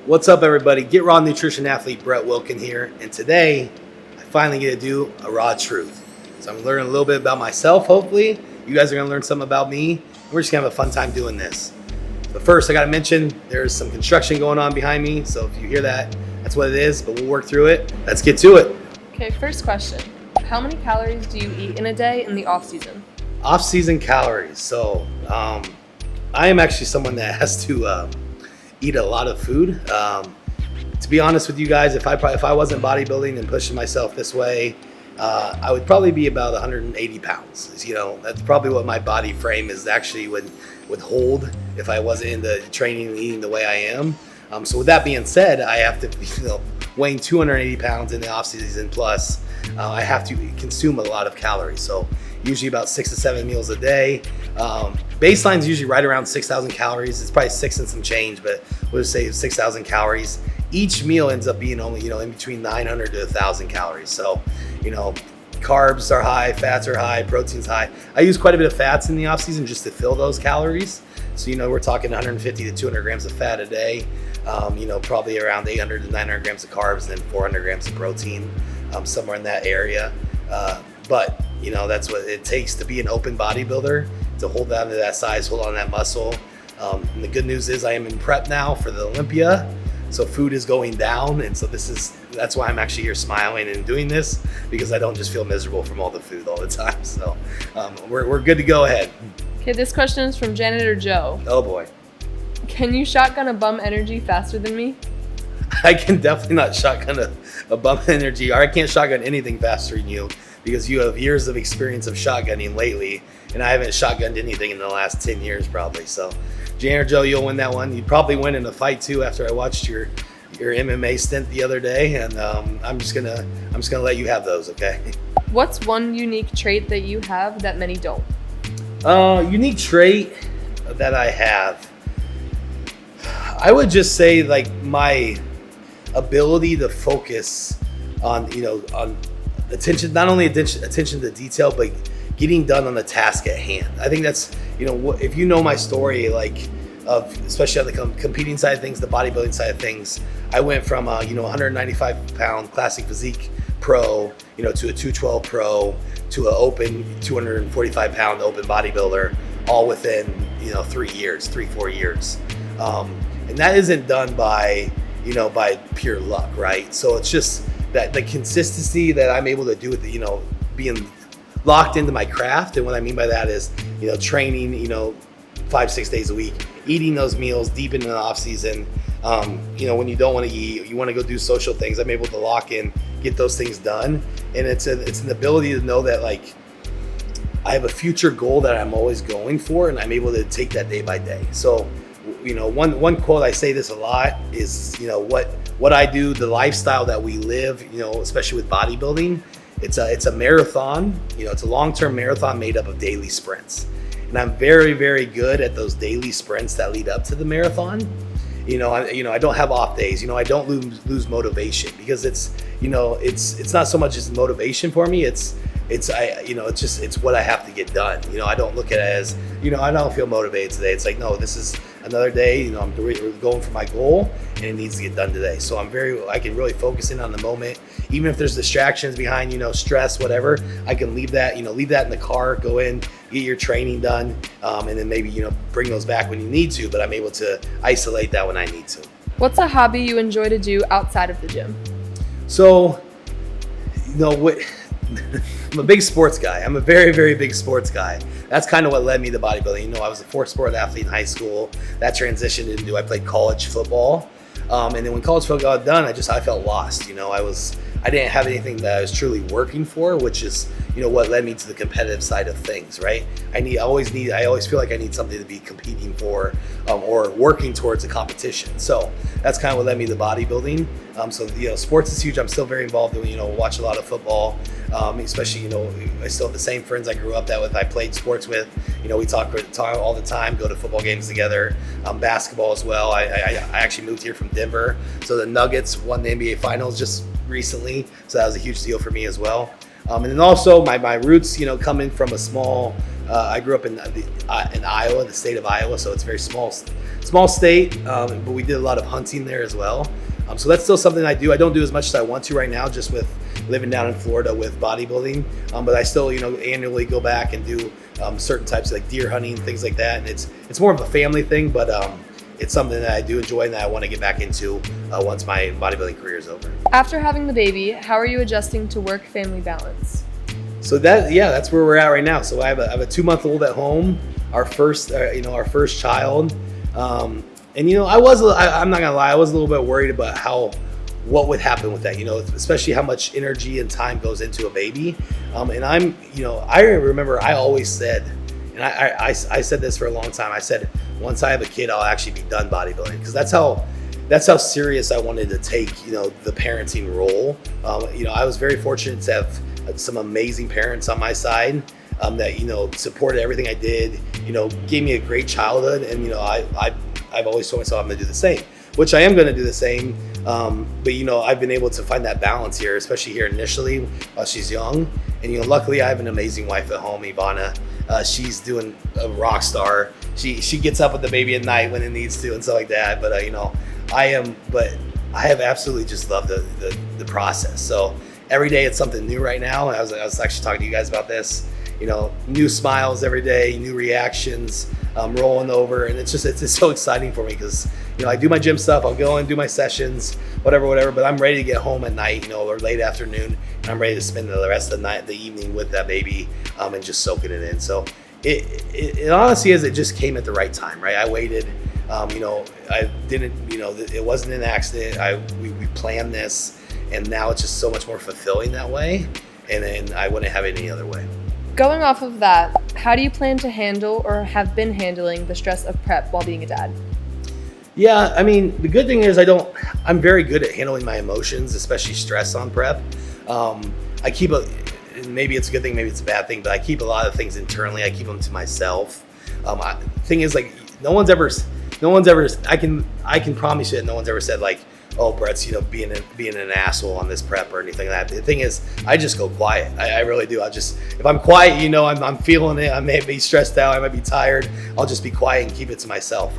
What's up, everybody? Get Raw Nutrition Athlete Brett Wilkin here, and today I finally get to do a raw truth. So I'm learning a little bit about myself. Hopefully, you guys are going to learn something about me. We're just going to have a fun time doing this. But first, I got to mention there's some construction going on behind me. So if you hear that, that's what it is. But we'll work through it. Let's get to it. Okay, first question. How many calories do you eat in a day in the off season? Off-season calories. So I am actually someone that has to eat a lot of food. To be honest with you guys, if I wasn't bodybuilding and pushing myself this way, I would probably be about 180 pounds. You know, that's probably what my body frame is actually would hold if I wasn't in the training and eating the way I am. So with that being said, I have to, weighing 280 pounds in the off season plus, I have to consume a lot of calories. So usually about 6 to 7 meals a day. Baseline is usually right around 6,000 calories. It's probably 6 and some change, but we'll just say 6,000 calories. Each meal ends up being only, in between 900 to 1,000 calories. So, carbs are high, fats are high, protein's high. I use quite a bit of fats in the off season just to fill those calories. So, we're talking 150 to 200 grams of fat a day. Probably around 800 to 900 grams of carbs, and then 400 grams of protein, somewhere in that area. But that's what it takes to be an open bodybuilder, to hold on to that size, hold on to that muscle. And the good news is I am in prep now for the Olympia. So food is going down. And so that's why I'm actually here smiling and doing this, because I don't just feel miserable from all the food all the time. So we're good to go ahead. Okay, this question is from Janitor Joe. Oh boy. Can you shotgun a bum energy faster than me? I can definitely not shotgun a bum energy, or I can't shotgun anything faster than you, because you have years of experience of shotgunning lately, and I haven't shotgunned anything in the last 10 years probably. So Janitor Joe, you'll win that one. You'd probably win in a fight too after I watched your MMA stint the other day, and I'm just gonna let you have those, okay? What's one unique trait that you have that many don't? Unique trait that I have, I would just say like my ability to focus on attention, not only attention to detail, but getting done on the task at hand. I think that's, if you know my story, like especially on the competing side of things, the bodybuilding side of things, I went from 195 pound classic physique pro, to a 212 pro, to an open 245 pound open bodybuilder, all within 3-4 years. And that isn't done by pure luck, right? So it's just that the consistency that I'm able to do with being locked into my craft. And what I mean by that is, training, 5-6 days a week, eating those meals deep into the off season. When you don't want to eat, you want to go do social things, I'm able to lock in, get those things done. And it's an ability to know that like I have a future goal that I'm always going for, and I'm able to take that day by day. So, one quote, I say this a lot, is, what I do, the lifestyle that we live, especially with bodybuilding, it's a marathon, it's a long-term marathon made up of daily sprints. And I'm very, very good at those daily sprints that lead up to the marathon. I don't have off days, I don't lose motivation, because it's not so much as motivation for me. It's what I have to get done. I don't look at it as, I don't feel motivated today. It's like, no, this is another day, I'm going for my goal, and it needs to get done today. So I can really focus in on the moment. Even if there's distractions behind, stress, whatever, I can leave that in the car, go in, get your training done, and then maybe, bring those back when you need to, but I'm able to isolate that when I need to. What's a hobby you enjoy to do outside of the gym? So, I'm a big sports guy. I'm a very, very big sports guy. That's kind of what led me to bodybuilding. I was a 4-sport athlete in high school. That transitioned into, I played college football. And then when college football got done, I felt lost. I didn't have anything that I was truly working for, which is, what led me to the competitive side of things, right? I always feel like I need something to be competing for, or working towards a competition. So that's kind of what led me to bodybuilding. So sports is huge. I'm still very involved in, watch a lot of football, especially, I still have the same friends I grew up with, I played sports with, we talk all the time, go to football games together, basketball as well. I actually moved here from Denver. So the Nuggets won the NBA Finals just recently. So that was a huge deal for me as well. And then also my roots, coming from a small I grew up in Iowa, the state of Iowa, so it's a very small state, but we did a lot of hunting there as well. So that's still something I do. I don't do as much as I want to right now, just with living down in Florida with bodybuilding. But I still, annually go back and do certain types of like deer hunting, things like that. And it's more of a family thing, but it's something that I do enjoy and that I want to get back into once my bodybuilding career is over. After having the baby, how are you adjusting to work-family balance? So that's where we're at right now. So I have a 2-month-old at home, our first child. And I'm not gonna lie, I was a little bit worried about what would happen with that, especially how much energy and time goes into a baby. And I remember I always said, and I said this for a long time. I said, once I have a kid, I'll actually be done bodybuilding, because that's how serious I wanted to take, the parenting role. I was very fortunate to have some amazing parents on my side that, supported everything I did, gave me a great childhood. And, I've always told myself I'm going to do the same, which I am going to do the same. But, I've been able to find that balance here, especially here initially while she's young. And, luckily I have an amazing wife at home, Ivana. She's doing a rock star. She gets up with the baby at night when it needs to and stuff like that. But, I have absolutely just loved the process. So every day it's something new right now. I was actually talking to you guys about this, new smiles every day, new reactions, rolling over. And it's so exciting for me because, I do my gym stuff. I'll go and do my sessions, whatever, but I'm ready to get home at night, or late afternoon, and I'm ready to spend the rest of the evening with that baby, and just soaking it in. So it honestly is, it just came at the right time, right? I waited, I didn't, it wasn't an accident. We planned this, and now it's just so much more fulfilling that way. And I wouldn't have it any other way. Going off of that, how do you plan to handle or have been handling the stress of prep while being a dad? Yeah, I mean, the good thing is I'm very good at handling my emotions, especially stress on prep. I keep maybe it's a good thing, maybe it's a bad thing, but I keep a lot of things internally. I keep them to myself. Thing is, like, no one's ever, I can promise you that no one's ever said like, oh, Brett's, being an asshole on this prep or anything like that. The thing is, I just go quiet. I really do. If I'm quiet, I'm feeling it. I may be stressed out. I might be tired. I'll just be quiet and keep it to myself.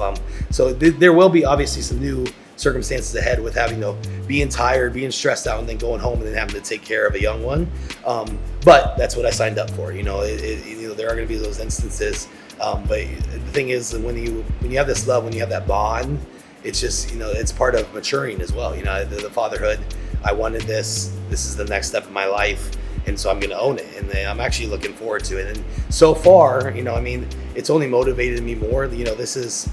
So there will be obviously some new circumstances ahead with having, being tired, being stressed out, and then going home and then having to take care of a young one. But that's what I signed up for. There are going to be those instances. But the thing is, when you have this love, when you have that bond, it's just, it's part of maturing as well. The fatherhood, I wanted this is the next step in my life. And so I'm going to own it. And I'm actually looking forward to it. And so far, it's only motivated me more. This is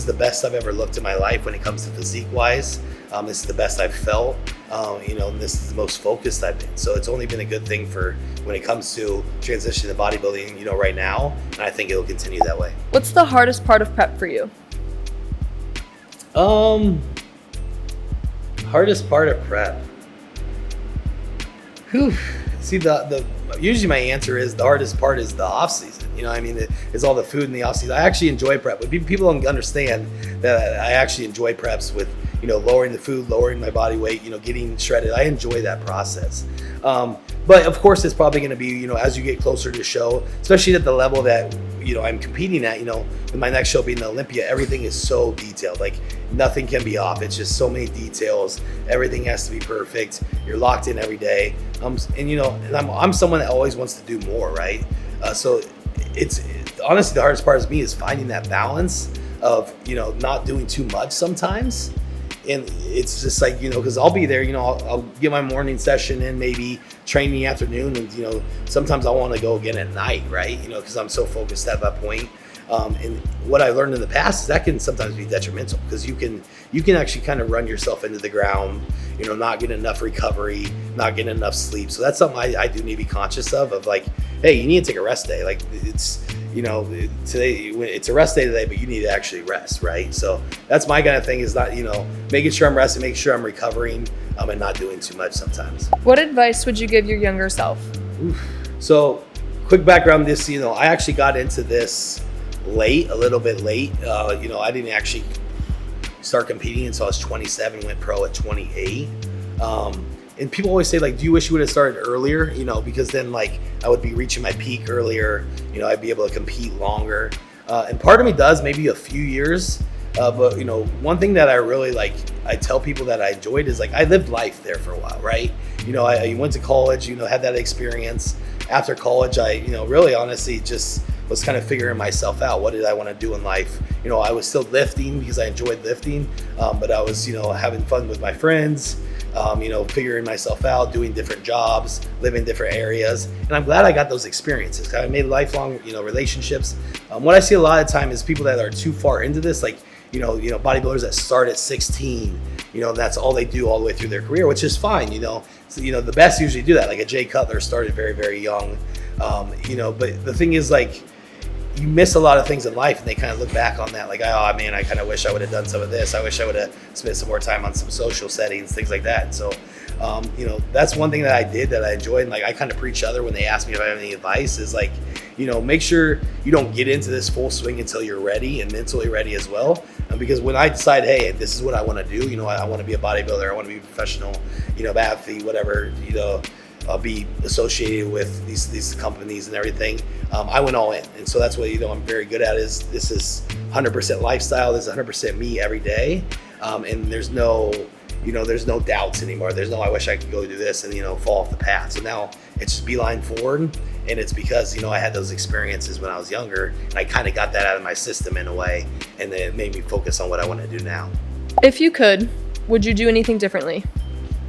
the best I've ever looked in my life when it comes to physique wise. This is the best I've felt, and this is the most focused I've been. So it's only been a good thing for when it comes to transition to bodybuilding, right now. And I think it'll continue that way. What's the hardest part of prep for you? Hardest part of prep. Whew. See, the usually my answer is the hardest part is the off season. It's all the food in the off season. I actually enjoy prep, but people don't understand that I actually enjoy preps with, lowering the food, lowering my body weight, getting shredded. I enjoy that process. But of course, it's probably going to be, as you get closer to show, especially at the level that, I'm competing at, with my next show being the Olympia, everything is so detailed. Like, nothing can be off. It's just so many details. Everything has to be perfect. You're locked in every day. And I'm someone that always wants to do more, right? So it's honestly, the hardest part of me is finding that balance of, not doing too much sometimes. And it's just like, because I'll be there, I'll get my morning session in, maybe train in the afternoon. And, sometimes I want to go again at night, right? Because I'm so focused at that point. And what I learned in the past is that can sometimes be detrimental, because you can actually kind of run yourself into the ground, not getting enough recovery, not getting enough sleep. So that's something I do need to be conscious of like, hey, you need to take a rest day. Like, it's, today it's a rest day today, but you need to actually rest, right? So that's my kind of thing, is not, making sure I'm resting, making sure I'm recovering, and not doing too much sometimes. What advice would you give your younger self? So quick background, I actually got into this a little bit late. I didn't actually start competing until I was 27, went pro at 28. and people always say like, do you wish you would have started earlier? Because then like I would be reaching my peak earlier. I'd be able to compete longer. And part of me does, maybe a few years. But one thing that I really like, I tell people that I enjoyed is like I lived life there for a while, right? I went to college, had that experience. After college, I really honestly just was kind of figuring myself out. What did I want to do in life? I was still lifting because I enjoyed lifting, but I was having fun with my friends, figuring myself out, doing different jobs, living different areas, and I'm glad I got those experiences. I made lifelong relationships. What I see a lot of time is people that are too far into this, like bodybuilders that start at 16, that's all they do all the way through their career, which is fine. So, the best usually do that. Like a Jay Cutler started very, very young, but the thing is like, you miss a lot of things in life, and they kind of look back on that like, oh man, I kind of wish I would have done some of this. I wish I would have spent some more time on some social settings, things like that. And so, that's one thing that I did that I enjoyed. And like, I kind of preach other when they ask me if I have any advice is like, make sure you don't get into this full swing until you're ready and mentally ready as well. Because when I decide, hey, this is what I want to do, I want to be a bodybuilder, I want to be a professional, athlete, whatever, be associated with these companies and everything. I went all in, and so that's what I'm very good at. Is this is 100% lifestyle. This is 100% me every day, and there's no doubts anymore. There's no I wish I could go do this and fall off the path. So now it's just beeline forward, and it's because I had those experiences when I was younger, and I kind of got that out of my system in a way, and then it made me focus on what I want to do now. If you could, would you do anything differently?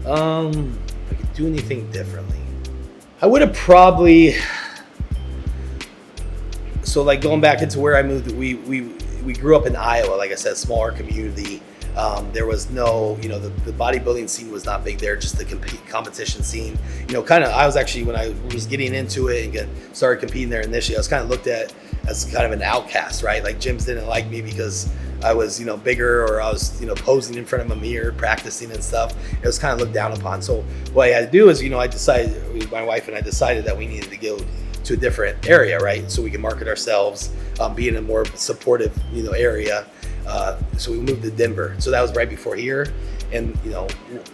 If I could do anything differently, I would have probably. So like going back into where I moved, we grew up in Iowa, like I said, smaller community. There was no, the bodybuilding scene was not big there, just the competition scene. I was actually, when I was getting into it and started competing there initially, I was kind of looked at as kind of an outcast, right? Like gyms didn't like me because I was, bigger, or I was, posing in front of a mirror, practicing and stuff. It was kind of looked down upon. So what I had to do is, my wife and I decided that we needed to go to a different area, right? So we can market ourselves, be in a more supportive, area. So we moved to Denver. So that was right before here. And,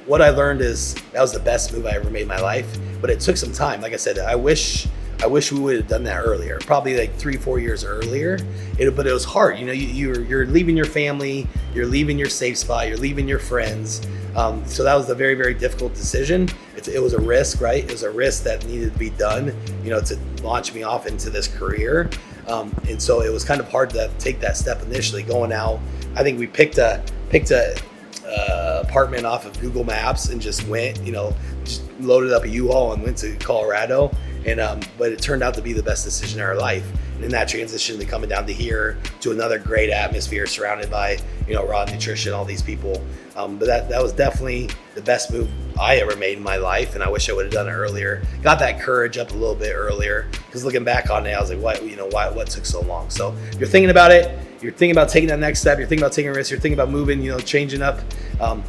what I learned is that was the best move I ever made in my life, but it took some time. Like I said, I wish we would have done that earlier, probably like 3-4 years earlier. But it was hard. You're leaving your family, you're leaving your safe spot, you're leaving your friends. So that was a very, very difficult decision. It was a risk, right? It was a risk that needed to be done, to launch me off into this career. And so it was kind of hard to take that step initially going out. I think we picked a apartment off of Google Maps and just went, just loaded up a U-Haul and went to Colorado. And but it turned out to be the best decision in our life. And in that transition to coming down to here to another great atmosphere surrounded by, raw nutrition, all these people. But that was definitely the best move I ever made in my life. And I wish I would have done it earlier. Got that courage up a little bit earlier, because looking back on it, I was like, what took so long? So you're thinking about it. You're thinking about taking that next step. You're thinking about taking a risk. You're thinking about moving, changing up.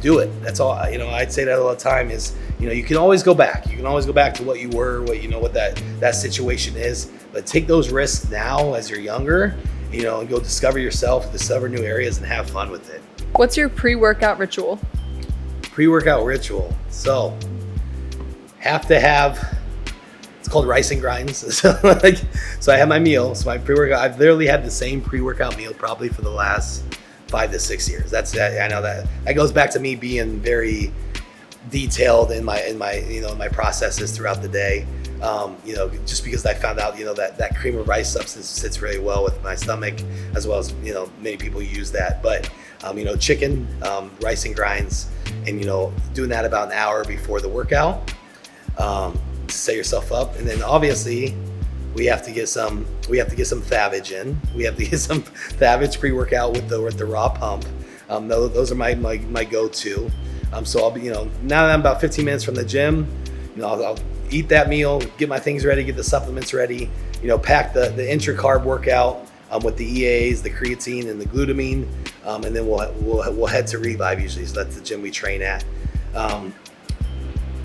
Do it. That's all. I'd say that all the time is, you can always go back. You can always go back to what you were, what that situation is. But take those risks now as you're younger, and go discover yourself, discover new areas, and have fun with it. What's your pre-workout ritual? Pre-workout ritual. So, have to have. It's called rice and grinds. So I have my meal. So my pre-workout, I've literally had the same pre-workout meal probably for the last 5 to 6 years. I know that goes back to me being very detailed in my processes throughout the day. Just because I found out, that cream of rice substance sits really well with my stomach, as well as, many people use that. But, chicken, rice and grinds, and, doing that about an hour before the workout. To set yourself up, and then obviously we have to get some Thavage in. We have to get some Thavage pre-workout with the raw pump. Those are my go-to. So I'll be, now that I'm about 15 minutes from the gym, I'll eat that meal, get my things ready, get the supplements ready, pack the intra-carb workout with the EAs, the creatine, and the glutamine, and then we'll head to Revive usually. So that's the gym we train at.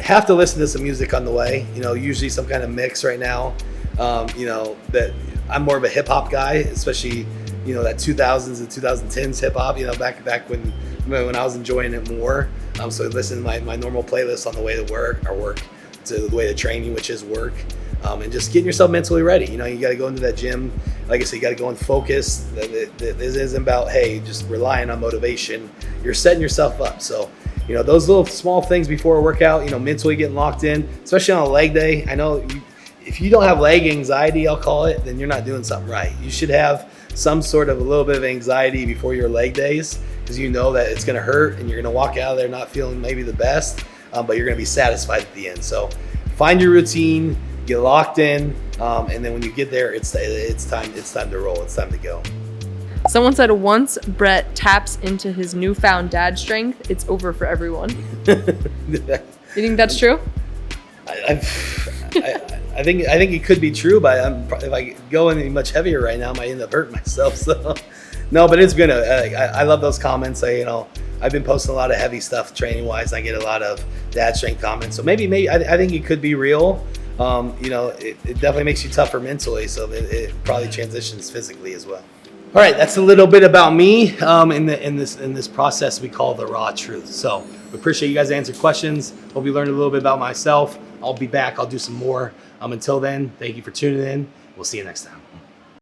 Have to listen to some music on the way, usually some kind of mix right now. That I'm more of a hip hop guy, especially, that 2000s and 2010s hip hop, back when when I was enjoying it more. So listen to my normal playlist on the way to work, to the way to training, which is work. And just getting yourself mentally ready. You know, you got to go into that gym. Like I said, you got to go in focus. This isn't about, hey, just relying on motivation. You're setting yourself up. So, you know, those little small things before a workout, you know, mentally getting locked in, especially on a leg day. I know if you don't have leg anxiety, I'll call it, then you're not doing something right. You should have some sort of a little bit of anxiety before your leg days, because you know that it's going to hurt and you're going to walk out of there not feeling maybe the best, but you're going to be satisfied at the end. So find your routine, get locked in, and then when you get there, it's time to roll. It's time to go. Someone said once Brett taps into his newfound dad strength, it's over for everyone. You think that's true? I think it could be true, but if I go any much heavier right now, I might end up hurting myself. So no, but it's gonna. I love those comments. I've been posting a lot of heavy stuff training wise. I get a lot of dad strength comments. So maybe I think it could be real. You know, it definitely makes you tougher mentally. So it probably transitions physically as well. All right, that's a little bit about me in this process we call the raw truth. So we appreciate you guys answering questions. Hope you learned a little bit about myself. I'll be back. I'll do some more. Until then, thank you for tuning in. We'll see you next time.